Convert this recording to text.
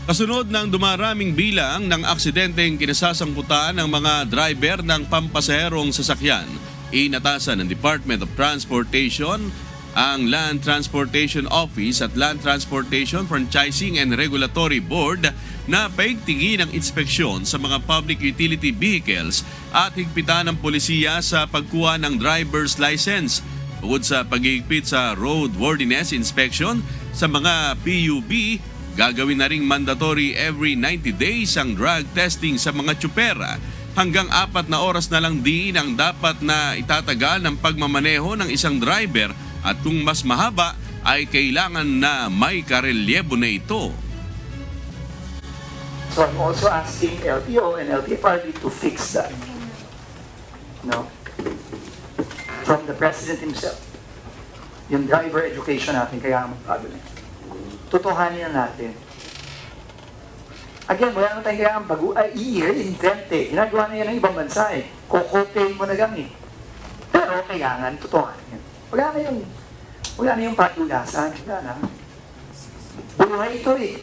Kasunod ng dumaraming bilang ng aksidenteng kinasasangkutan ng mga driver ng pampasaherong sasakyan, inatasan ng Department of Transportation ang Land Transportation Office at Land Transportation Franchising and Regulatory Board na paigtingin ang inspeksyon sa mga public utility vehicles at higpitan ng polisiya sa pagkuha ng driver's license. Bukod sa pag-ihigpit sa roadworthiness inspection sa mga PUV, gagawin na ring mandatory every 90 days ang drug testing sa mga tsupera. Hanggang 4 na oras na lang din ang dapat na itatagal ng pagmamaneho ng isang driver at kung mas mahaba ay kailangan na may karelyebo na ito. So I'm also asking LTO and LTFRB to fix that. No? From the President himself. Yung driver education natin, kaya mag-problem. Tutuhanin na natin. Again, wala naman tayong kailangan i-reinvent eh. Ginagawa na yan ng ibang bansa eh. Kukopihin mo na lang eh. Pero kailangan, tutuhanin. Wala na yung patulasan. Wala na. Buhay ito eh.